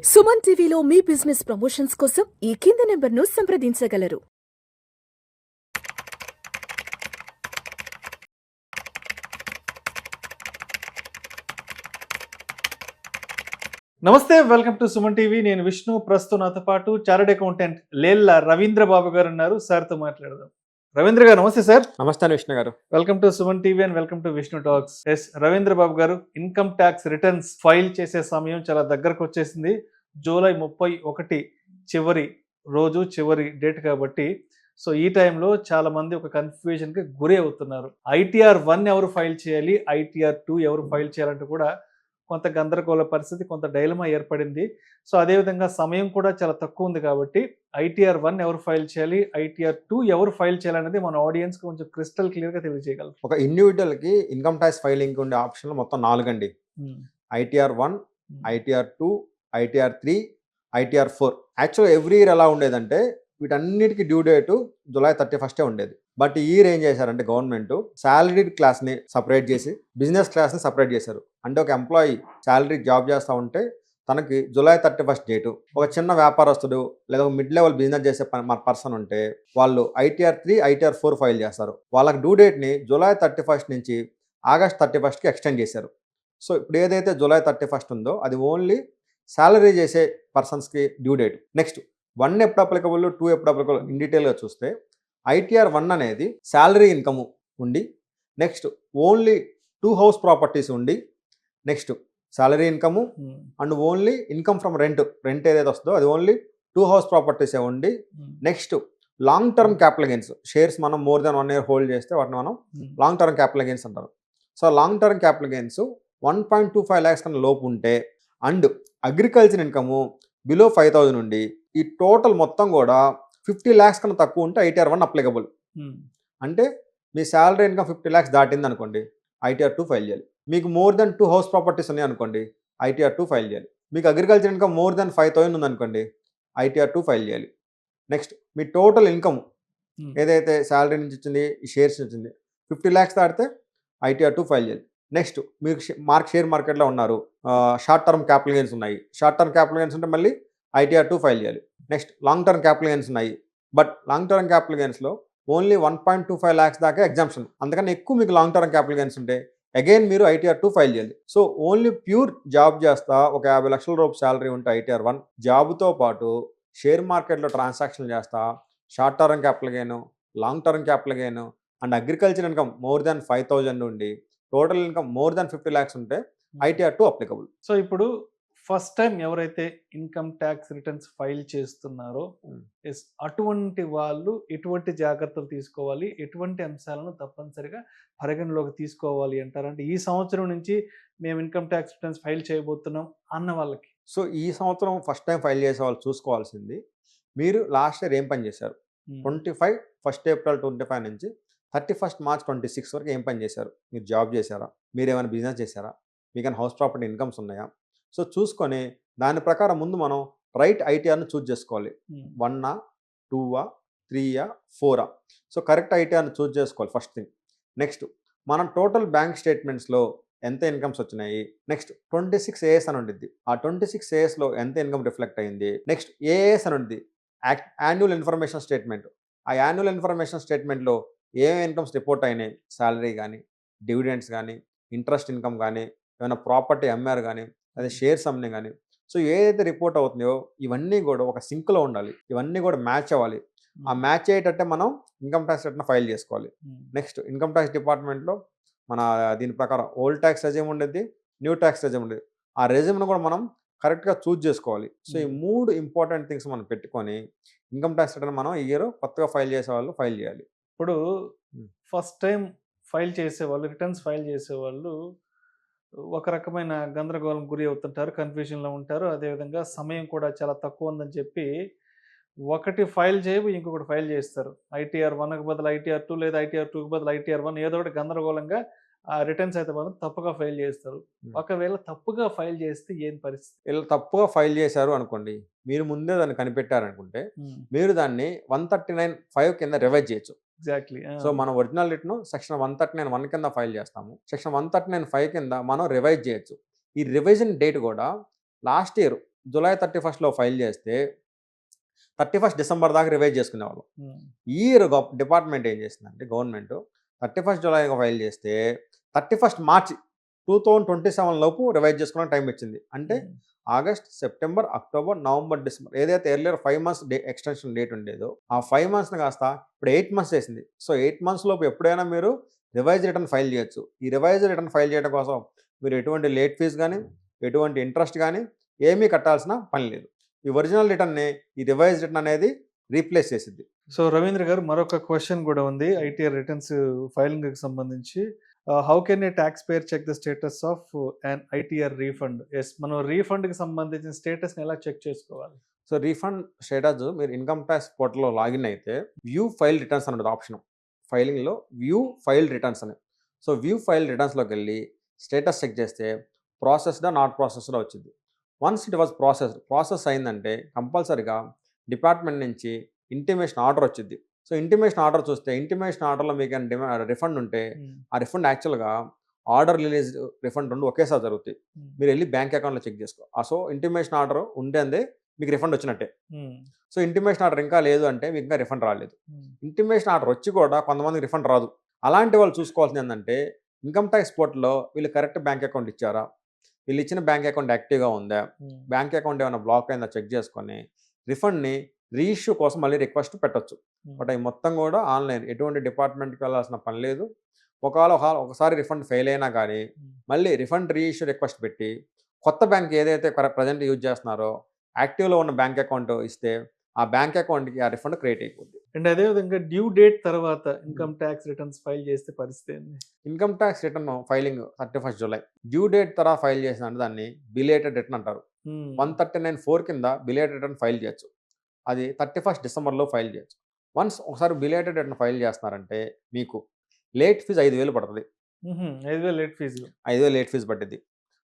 సుమన్ టీవీలో మీ business promotions కోసం ఈ కింది నెంబర్ను సంప్రదించగలరు. నమస్తే, వెల్కమ్ టు సుమన్ టీవీ. నేను విష్ణు. ప్రస్తుతం నాతో పాటు చార్టెడ్ అకౌంటెంట్ లేళ్ల రవీంద్ర బాబు గారు ఉన్నారు. సార్తో మాట్లాడదాం. రవీంద్ర గారు నమస్తే సార్. నమస్తే విష్ణు గారు. Welcome to Suman TV and welcome to Vishnu talks. S Ravindra Babu గారు, ఇన్కమ్ ట్యాక్స్ రిటర్న్స్ ఫైల్ చేసే సమయం చాలా దగ్గరకు వచ్చేసింది. జూలై 31 చివరి రోజు, చివరి డేట్ కాబట్టి సో ఈ టైంలో చాలా మంది ఒక కన్ఫ్యూజన్కి గురి అవుతున్నారు. ITR 1 ఎవరు ఫైల్ చేయాలి, ITR 2 ఎవరు ఫైల్ చేయాలంటూ కూడా కొంత గందరగోళ పరిస్థితి, కొంత డైలమా ఏర్పడింది. సో అదేవిధంగా సమయం కూడా చాలా తక్కువ ఉంది కాబట్టి ITR 1 ఎవరు ఫైల్ చేయాలి, ITR 2 ఎవరు ఫైల్ చేయాలనేది మన ఆడియన్స్కి కొంచెం క్రిస్టల్ క్లియర్గా తెలియజేయగలరు. ఒక ఇండివిజువల్కి ఇన్కమ్ ట్యాక్స్ ఫైలింగ్ ఉండే ఆప్షన్లు మొత్తం 4 అండి. ITR 1, ITR 2, ITR 3, ITR 4. యాక్చువల్గా ఎవ్రీ ఇయర్ ఎలా ఉండేదంటే వీటన్నిటికీ డ్యూ డేటు జూలై 31 ఉండేది. బట్ ఈ ఇయర్ ఏం చేశారంటే గవర్నమెంట్ శాలరీడ్ క్లాస్ని సపరేట్ చేసి బిజినెస్ క్లాస్ని సపరేట్ చేశారు. అంటే ఒక ఎంప్లాయీ శాలరీ జాబ్ చేస్తూ ఉంటే తనకి జూలై 31 డేటు, ఒక చిన్న వ్యాపారస్తుడు లేదా ఒక మిడ్ లెవెల్ బిజినెస్ చేసే పర్సన్ ఉంటే వాళ్ళు ITR 3, ITR 4 ఫైల్ చేస్తారు. వాళ్ళకి డ్యూ డేట్ని జూలై 31 నుంచి ఆగస్ట్ 31కి ఎక్స్టెండ్ చేశారు. సో ఇప్పుడు ఏదైతే జూలై 31 ఉందో అది ఓన్లీ శాలరీ చేసే పర్సన్స్కి డ్యూ డేట్. నెక్స్ట్ 1 ఎప్పుడు అప్లికబుల్, 2 ఎప్పుడు అప్లికబుల్ ఇన్ డీటెయిల్గా చూస్తే ITR 1 అనేది శాలరీ ఇన్కమ్ ఉండి, నెక్స్ట్ ఓన్లీ 2 హౌస్ ప్రాపర్టీస్ ఉండి, next salary income and only income from rent ఏదైతే వస్తుందో అది ఓన్లీ 2 హౌస్ ప్రాపర్టీసే ఉండి, next long term capital gains shares మనం మోర్ దెన్ 1 ఇయర్ హోల్డ్ చేస్తే వాటిని మనం లాంగ్ టర్మ్ క్యాపిటల్ గెయిన్స్ అంటారు. So long term capital gains 1.25 lakhs కన్నా లోపు ఉంటే అండ్ అగ్రికల్చర్ ఇన్కము బిలో 5,000 ఉండి ఈ టోటల్ మొత్తం కూడా 50 lakhs కన్నా తక్కువ ఉంటే ITR 1 అప్లికబుల్. అంటే మీ శాలరీ ఇన్కమ్ 50 lakhs దాటింది అనుకోండి, ITR 2 ఫైల్ చేయాలి. మీకు మోర్ దెన్ 2 హౌస్ ప్రాపర్టీస్ ఉన్నాయి అనుకోండి, ITR 2 ఫైల్ చేయాలి. మీకు అగ్రికల్చర్ ఇన్కమ్ మోర్ దెన్ 5,000 ఉందనుకోండి, ITR 2 ఫైల్ చేయాలి. నెక్స్ట్ మీ టోటల్ ఇన్కమ్ ఏదైతే శాలరీ నుంచి వచ్చింది, ఈ షేర్స్ వచ్చింది 50 lakhs దాటితే ITR 2 ఫైల్ చేయాలి. నెక్స్ట్ మీరు షేర్ మార్కెట్లో ఉన్నారు, షార్ట్ టర్మ్ క్యాపిటల్ గెయిన్స్ ఉన్నాయి, షార్ట్ టర్మ్ క్యాపిటల్ గెయిన్స్ ఉంటే మళ్ళీ ITR 2 ఫైల్ చేయాలి. Next long term capital gains ఉన్నాయి, బట్ లాంగ్ టర్మ్ క్యాపిటల్ గెయిన్స్లో ఓన్లీ 1.25 lakhs దాకా ఎగ్జామ్షన్. అందుకని ఎక్కువ మీకు లాంగ్ టర్మ్ క్యాపిటల్ గెయిన్స్ ఉంటే అగైన్ మీరు ITR 2 ఫైల్ చేయాలి. సో ఓన్లీ ప్యూర్ జాబ్ చేస్తా ఒక 50 లక్షల రూపాయల శాలరీ ఉంటే ITR 1, జాబ్తో పాటు షేర్ మార్కెట్లో ట్రాన్సాక్షన్ చేస్తా short term capital gain, long term capital gain and agriculture income more than 5,000 ఉండి total income more than 50 lakhs ఉంటే ITR 2 అప్లికబుల్. సో ఇప్పుడు ఫస్ట్ టైం ఎవరైతే ఇన్కమ్ ట్యాక్స్ రిటర్న్స్ ఫైల్ చేస్తున్నారో అటువంటి వాళ్ళు ఎటువంటి జాగ్రత్తలు తీసుకోవాలి, ఎటువంటి అంశాలను తప్పనిసరిగా పరిగణలోకి తీసుకోవాలి అంటారు? అంటే ఈ సంవత్సరం నుంచి మేము ఇన్కమ్ ట్యాక్స్ రిటర్న్స్ ఫైల్ చేయబోతున్నాం అన్న వాళ్ళకి. సో ఈ సంవత్సరం ఫస్ట్ టైం ఫైల్ చేసే వాళ్ళు చూసుకోవాల్సింది, మీరు లాస్ట్ ఇయర్ ఏం పని చేశారు, 1 ఏప్రిల్ 25 నుంచి 31 మార్చ్ 26 వరకు ఏం పని చేశారు, మీరు జాబ్ చేశారా, మీరు ఏమైనా బిజినెస్ చేశారా, మీకు హౌస్ ప్రాపర్టీ ఇన్కమ్స్ ఉన్నాయా. సో చూసుకొని దాని ప్రకారం ముందు మనం రైట్ ITRను చూజ్ చేసుకోవాలి. 1ఆ, 2ఆ, 3ఆ, 4ఆ. సో కరెక్ట్ ITRను చూజ్ చేసుకోవాలి ఫస్ట్ థింగ్. నెక్స్ట్ మనం టోటల్ బ్యాంక్ స్టేట్మెంట్స్లో ఎంత ఇన్కమ్స్ వచ్చినాయి, నెక్స్ట్ 26 AS అని ఉండిద్ది, ఆ 26 ASలో ఎంత ఇన్కమ్ రిఫ్లెక్ట్ అయింది, నెక్స్ట్ AS అని ఉంది యాన్యువల్ ఇన్ఫర్మేషన్ స్టేట్మెంట్, ఆ యాన్యువల్ ఇన్ఫర్మేషన్ స్టేట్మెంట్లో ఏమేమి ఇన్కమ్స్ రిపోర్ట్ అయినాయి, శాలరీ కానీ, డివిడెండ్స్ కానీ, ఇంట్రెస్ట్ ఇన్కమ్ కానీ, ఏమైనా ప్రాపర్టీ అమ్మారు కానీ, అదే షేర్స్ అమ్మినా కానీ. సో ఏదైతే రిపోర్ట్ అవుతుందో ఇవన్నీ కూడా ఒక సింక్లో ఉండాలి, ఇవన్నీ కూడా మ్యాచ్ అవ్వాలి. ఆ మ్యాచ్ అయ్యేటట్టే మనం ఇన్కమ్ ట్యాక్స్ రిటర్న్ ఫైల్ చేసుకోవాలి. నెక్స్ట్ ఇన్కమ్ ట్యాక్స్ డిపార్ట్మెంట్లో మన దీని ప్రకారం ఓల్డ్ ట్యాక్స్ రెజ్యూమ్ ఉండేది, న్యూ ట్యాక్స్ రెజ్యూమ్ ఉండేది, ఆ రెజ్యూమ్ను కూడా మనం కరెక్ట్గా చూజ్ చేసుకోవాలి. సో ఈ 3 ఇంపార్టెంట్ థింగ్స్ మనం పెట్టుకొని ఇన్కమ్ ట్యాక్స్ రిటర్న్ మనం ఈ ఇయర్ కొత్తగా ఫైల్ చేసే వాళ్ళు ఫైల్ చేయాలి. ఇప్పుడు ఫస్ట్ టైం ఫైల్ చేసేవాళ్ళు, రిటర్న్స్ ఫైల్ చేసేవాళ్ళు ఒక రకమైన గందరగోళం గురి అవుతుంటారు, కన్ఫ్యూజన్లో ఉంటారు. అదేవిధంగా సమయం కూడా చాలా తక్కువ ఉందని చెప్పి ఒకటి ఫైల్ చేయవు, ఇంకొకటి ఫైల్ చేస్తారు. ITR 1కి బదులు ITR 2 లేదా ITR 2కి బదులు ITR 1 ఏదో ఒకటి గందరగోళంగా ఆ రిటర్న్స్ అయితే మాత్రం తప్పుగా ఫైల్ చేస్తారు. ఒకవేళ తప్పుగా ఫైల్ చేస్తే ఏం పరిస్థితి? ఇలా తప్పుగా ఫైల్ చేశారు అనుకోండి, మీరు ముందే దాన్ని కనిపెట్టారనుకుంటే మీరు దాన్ని 139(5) కింద రివైజ్ చేయొచ్చు. ఎగ్జాక్ట్లీ. సో మన ఒరిజినల్ రిటర్న్ సెక్షన్ 139(1) కింద ఫైల్ చేస్తాము, సెక్షన్ 139(5) కింద మనం రివైజ్ చేయొచ్చు. ఈ రివిజన్ డేట్ కూడా లాస్ట్ ఇయర్ జూలై 31 ఫైల్ చేస్తే 31 డిసెంబర్ దాకా రివైజ్ చేసుకునేవాళ్ళం. ఈ డిపార్ట్మెంట్ ఏం చేసిందంటే గవర్నమెంట్ 31 జూలై ఫైల్ చేస్తే 31 మార్చ్ 2027 లోపు రివైజ్ చేసుకునే టైం ఇచ్చింది. అంటే August, September, October, November, December ఏదైతే ఎర్లియర్ 5 మంత్స్ ఎక్స్టెన్షన్ డేట్ ఉండేదో ఆ 5 మంత్స్ని కాస్త ఇప్పుడు 8 మంత్స్ చేసింది. సో 8 మంత్స్ లోపు ఎప్పుడైనా మీరు రివైజ్ రిటర్న్ ఫైల్ చేయొచ్చు. ఈ రివైజ్ రిటర్న్ ఫైల్ చేయడం కోసం మీరు ఎటువంటి లేట్ ఫీజు కానీ ఎటువంటి ఇంట్రెస్ట్ కానీ ఏమీ కట్టాల్సిన పని లేదు. ఈ ఒరిజినల్ రిటర్న్ని ఈ రివైజ్ రిటర్న్ అనేది రీప్లేస్ చేసిద్ది. సో రవీంద్ర గారు మరొక క్వశ్చన్ కూడా ఉంది ఐటీఆర్ రిటర్న్స్ ఫైలింగ్కి సంబంధించి. How can a tax payer check the status of an ITR refund? Yes, మనం రీఫండ్కి సంబంధించిన స్టేటస్ని ఎలా చెక్ చేసుకోవాలి? సో రీఫండ్ స్టేటస్ మీరు ఇన్కమ్ ట్యాక్స్ పోర్టల్లో లాగిన్ అయితే వ్యూ ఫైల్ రిటర్న్స్ అనేది ఆప్షన్. ఫైలింగ్లో వ్యూ ఫైల్ రిటర్న్స్ అని. సో వ్యూ ఫైల్ రిటర్న్స్లోకి వెళ్ళి స్టేటస్ చెక్ చేస్తే ప్రాసెస్డా నాట్ ప్రాసెస్డా వచ్చింది. వన్స్ ఇట్ వాజ్ ప్రాసెస్ అయిందంటే కంపల్సరీగా డిపార్ట్మెంట్ నుంచి ఇంటిమేషన్ ఆర్డర్ వచ్చింది. సో ఇంటిమేషన్ ఆర్డర్ చూస్తే ఇంటిమేషన్ ఆర్డర్లో మీకు రిఫండ్ ఉంటే ఆ రిఫండ్ యాక్చువల్గా ఆర్డర్ రిలీజ్ రిఫండ్ రెండు ఒకేసారి జరుగుతాయి. మీరు వెళ్ళి బ్యాంక్ అకౌంట్లో చెక్ చేసుకో. సో ఇంటిమేషన్ ఆర్డర్ ఉంటే మీకు రిఫండ్ వచ్చినట్టే. సో ఇంటిమేషన్ ఆర్డర్ ఇంకా లేదు అంటే మీకు ఇంకా రిఫండ్ రాలేదు. ఇంటిమేషన్ ఆర్డర్ వచ్చి కూడా కొంతమందికి రిఫండ్ రాదు. అలాంటి వాళ్ళు చూసుకోవాల్సింది ఏంటంటే ఇన్కమ్ ట్యాక్స్ పోర్టల్లో వీళ్ళు కరెక్ట్ బ్యాంక్ అకౌంట్ ఇచ్చారా, వీళ్ళు ఇచ్చిన బ్యాంక్ అకౌంట్ యాక్టివ్గా ఉందా, బ్యాంక్ అకౌంట్ ఏమైనా బ్లాక్ అయిందా చెక్ చేసుకొని రిఫండ్ని రీఇష్యూ కోసం మళ్ళీ రిక్వెస్ట్ పెట్టొచ్చు. బట్ అవి మొత్తం కూడా ఆన్లైన్, ఎటువంటి డిపార్ట్మెంట్కి వెళ్ళాల్సిన పని లేదు. ఒకసారి రిఫండ్ ఫెయిల్ అయినా కానీ మళ్ళీ రిఫండ్ రీఇష్యూ రిక్వెస్ట్ పెట్టి కొత్త బ్యాంక్ ఏదైతే ప్రజెంట్ యూజ్ చేస్తున్నారో యాక్టివ్లో ఉన్న బ్యాంక్ అకౌంట్ ఇస్తే ఆ బ్యాంక్ అకౌంట్కి ఆ రిఫండ్ క్రియేట్ అయిపోద్ది. అండ్ అదేవిధంగా డ్యూ డేట్ తర్వాత ఇన్కమ్ ట్యాక్స్ రిటర్న్స్ ఫైల్ చేస్తే పరిస్థితి ఏంది? Income tax return filing 31 July due date తర్వాత ఫైల్ చేసిన దాన్ని బిలేటెడ్ రిటర్న్ అంటారు. 139(4) కింద బిలేటెడ్ రిటర్న్ ఫైల్ చేయొచ్చు. అది 31 డిసెంబర్లో ఫైల్ చేయొచ్చు. వన్స్ ఒకసారి బిలేటెడ్ రిటర్న్ ఫైల్ చేస్తున్నారంటే మీకు లేట్ ఫీజు 5,000 పడుతుంది. 5,000 లేట్ ఫీజు 5,000 లేట్ ఫీజు పట్టింది.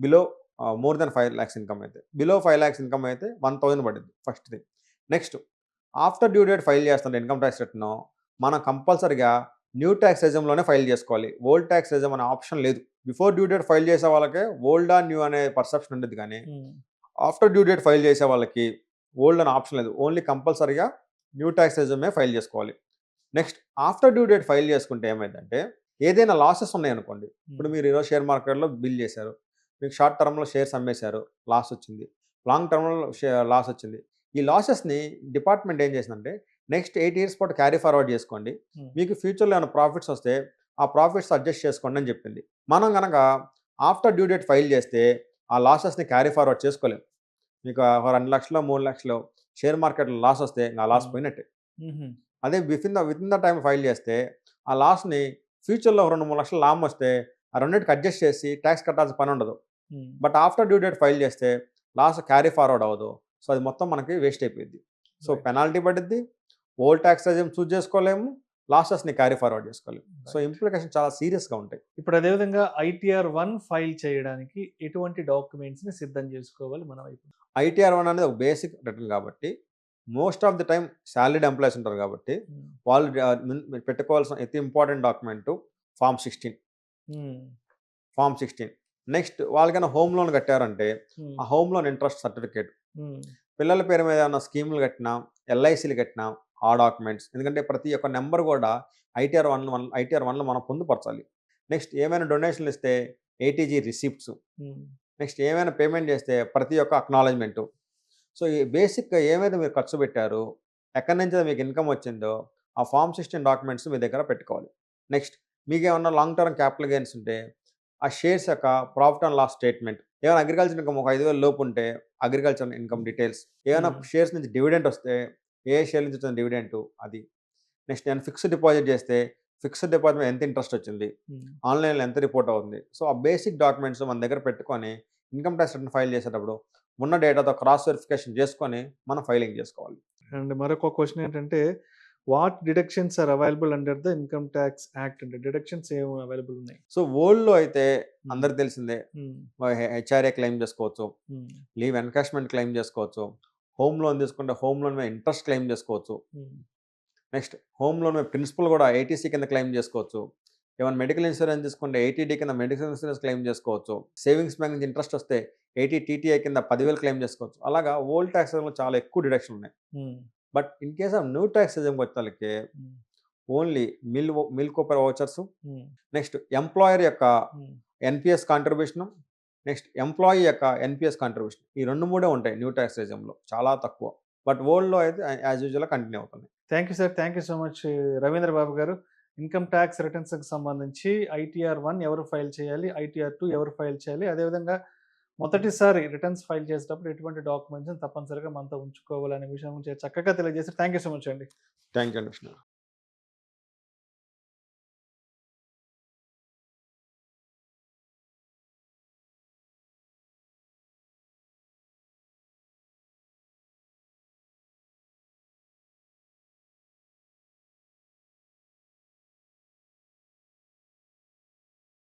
Below more than 5 lakhs income అయితే, బిలో 5 lakhs ఇన్కమ్ అయితే 1,000 పడుతుంది first thing. Next after due date file చేస్తుంటే ఇన్కమ్ ట్యాక్స్ రిటర్న్ మనం కంపల్సరీగా న్యూ ట్యాక్స్ రెజ్యూమ్లోనే ఫైల్ చేసుకోవాలి. ఓల్డ్ ట్యాక్స్ రెజ్యూమ్ అనే ఆప్షన్ లేదు. బిఫోర్ డ్యూ డేట్ ఫైల్ చేసే వాళ్ళకే ఓల్డ్ న్యూ అనే పర్సెప్షన్ ఉండేది, కానీ ఆఫ్టర్ డ్యూ డేట్ ఫైల్ చేసే వాళ్ళకి ఓల్డ్ అనే ఆప్షన్ లేదు. ఓన్లీ కంపల్సరీగా న్యూ ట్యాక్స్ రెజ్యూమే ఫైల్ చేసుకోవాలి. Next after due date file చేసుకుంటే ఏమైందంటే ఏదైనా లాసెస్ ఉన్నాయనుకోండి, ఇప్పుడు మీరు ఈరోజు షేర్ మార్కెట్లో బిల్ చేశారు, మీకు షార్ట్ టర్మ్లో షేర్స్ అమ్మేశారు, లాస్ వచ్చింది, లాంగ్ టర్మ్లో లాస్ వచ్చింది. ఈ లాసెస్ని డిపార్ట్మెంట్ ఏం చేసిందంటే నెక్స్ట్ 8 years పాటు క్యారీ ఫార్వర్డ్ చేసుకోండి, మీకు ఫ్యూచర్లో ఏమైనా ప్రాఫిట్స్ వస్తే ఆ ప్రాఫిట్స్ అడ్జస్ట్ చేసుకోండి అని చెప్పింది. మనం కనుక ఆఫ్టర్ డ్యూ డేట్ ఫైల్ చేస్తే ఆ లాసెస్ని క్యారీ ఫార్వర్డ్ చేసుకోలేము. మీకు 2 లక్షలు 3 లక్షలు షేర్ మార్కెట్లో లాస్ వస్తే ఆ లాస్ పోయినట్టే. అదే వితిన్ ద టైం ఫైల్ చేస్తే ఆ లాస్ని ఫ్యూచర్లో 2-3 లక్షల లాభం వస్తే ఆ రెండింటికి అడ్జస్ట్ చేసి ట్యాక్స్ కట్టాల్సిన పని ఉండదు. But after due date file చేస్తే లాస్ క్యారీ ఫార్వర్డ్ అవ్వదు. సో అది మొత్తం మనకి వేస్ట్ అయిపోయింది. సో పెనాల్టీ పడుద్ది, ఓల్డ్ ట్యాక్స్ రెజ్యూమ్ చూస్ చేసుకోలేము, లాసెస్ని క్యారీ ఫార్వర్డ్ చేసుకోలేము. సో ఇంప్లికేషన్ చాలా సీరియస్గా ఉంటాయి. ఇప్పుడు అదేవిధంగా ITR 1 ఫైల్ చేయడానికి ఎటువంటి డాక్యుమెంట్స్ని సిద్ధం చేసుకోవాలి మన వైపు? ITR 1 అనేది ఒక బేసిక్ రిటర్న్ కాబట్టి most of the time salaried employees ఉంటారు కాబట్టి వాళ్ళు పెట్టుకోవాల్సిన అతి ఇంపార్టెంట్ డాక్యుమెంట్ ఫామ్ 16. నెక్స్ట్ వాళ్ళకైనా హోమ్ లోన్ కట్టారంటే ఆ హోమ్ లోన్ ఇంట్రెస్ట్ సర్టిఫికేట్, పిల్లల పేరు మీద ఏమైనా స్కీములు కట్టినా, LICలు కట్టినా ఆ డాక్యుమెంట్స్. ఎందుకంటే ప్రతి ఒక్క నెంబర్ కూడా ITR 1లో మనం పొందుపరచాలి. నెక్స్ట్ ఏమైనా డొనేషన్లు ఇస్తే ATG రిసిప్ట్స్, నెక్స్ట్ ఏమైనా పేమెంట్ చేస్తే ప్రతి ఒక్క అక్నాలజ్మెంటు. సో ఈ బేసిక్గా ఏమైతే మీరు ఖర్చు పెట్టారో, ఎక్కడి నుంచి మీకు ఇన్కమ్ వచ్చిందో ఆ ఫామ్ 16 డాక్యుమెంట్స్ మీ దగ్గర పెట్టుకోవాలి. నెక్స్ట్ మీకు ఏమన్నా లాంగ్ టర్మ్ క్యాపిటల్ గెయిన్స్ ఉంటే ఆ షేర్స్ యొక్క ప్రాఫిట్ అండ్ లాస్ స్టేట్మెంట్, ఏమైనా అగ్రికల్చర్ ఇన్కమ్ ఒక 5,000 లోపు ఉంటే అగ్రికల్చర్ ఇన్కమ్ డీటెయిల్స్, ఏమైనా షేర్స్ నుంచి డివిడెంట్ వస్తే ఏ షేర్ నుంచి వచ్చిన డివిడెంట్ అది. నెక్స్ట్ నేను ఫిక్స్డ్ డిపాజిట్ చేస్తే ఫిక్స్డ్ డిపాజిట్ ఎంత ఇంట్రెస్ట్ వచ్చింది, ఆన్లైన్లో ఎంత రిపోర్ట్ అవుతుంది. సో ఆ బేసిక్ డాక్యుమెంట్స్ మన దగ్గర పెట్టుకొని ఇన్కమ్ ట్యాక్స్ రిటర్న్ ఫైల్ చేసేటప్పుడు ఉన్న డేటాతో క్రాస్ వెరిఫికేషన్ చేసుకొని మనం ఫైలింగ్ చేసుకోవాలి. అండ్ మరొక క్వశ్చన్ ఏంటంటే what deductions are available under the income tax act? అంటే డిడక్షన్స్ ఏం అవైలబుల్ ఉన్నాయి? సో ఓల్డ్లో అయితే అందరికి తెలిసిందే, HRA క్లెయిమ్ చేసుకోవచ్చు, లీవ్ ఎన్కాష్మెంట్ క్లెయిమ్ చేసుకోవచ్చు, హోమ్ లోన్ తీసుకుంటే హోమ్ లోన్ మీద ఇంట్రెస్ట్ క్లెయిమ్ చేసుకోవచ్చు. నెక్స్ట్ హోమ్ లోన్ మీద ప్రిన్సిపల్ కూడా ATC కింద క్లెయిమ్ చేసుకోవచ్చు. ఏమైనా మెడికల్ ఇన్సూరెన్స్ తీసుకుంటే ATD కింద మెడికల్ ఇన్సూరెన్స్ క్లెయిమ్ చేసుకోవచ్చు. సేవింగ్స్ బ్యాంక్ నుంచి ఇంట్రెస్ట్ వస్తే 80 టీటీఐ కింద 10,000 క్లెయిమ్ చేసుకోవచ్చు. అలాగా ఓల్డ్ ట్యాక్స్ లో చాలా ఎక్కువ డిడక్షన్ ఉన్నాయి. Um, but in case of new tax వచ్చేసరికి um, only meal coupon vouchers, um, next employer యొక్క um. NPS contribution, next employee యొక్క ఎన్పిఎస్ కాంట్రిబ్యూషన్, ఈ 2-3 ఉంటాయి న్యూ ట్యాక్స్ లో, చాలా తక్కువ. బట్ ఓల్డ్లో అయితే యాజ్ యూజువల్గా కంటిన్యూ అవుతుంది. Thank you sir, thank you so much Ravindra Babu గారు. ఇన్కమ్ ట్యాక్స్ రిటర్న్స్కి సంబంధించి ITR-1 ఎవరు ఫైల్ చేయాలి, ITR-2 ఎవరు ఫైల్ చేయాలి, అదేవిధంగా మొదటిసారి రిటర్న్స్ ఫైల్ చేసేటప్పుడు ఎటువంటి డాక్యుమెంట్స్ తప్పనిసరిగా మనతో ఉంచుకోవాలనే విషయం గురించి చక్కగా తెలియజేసి థ్యాంక్ యూ సో మచ్ అండి. థ్యాంక్ యూ అండి విష్ణు.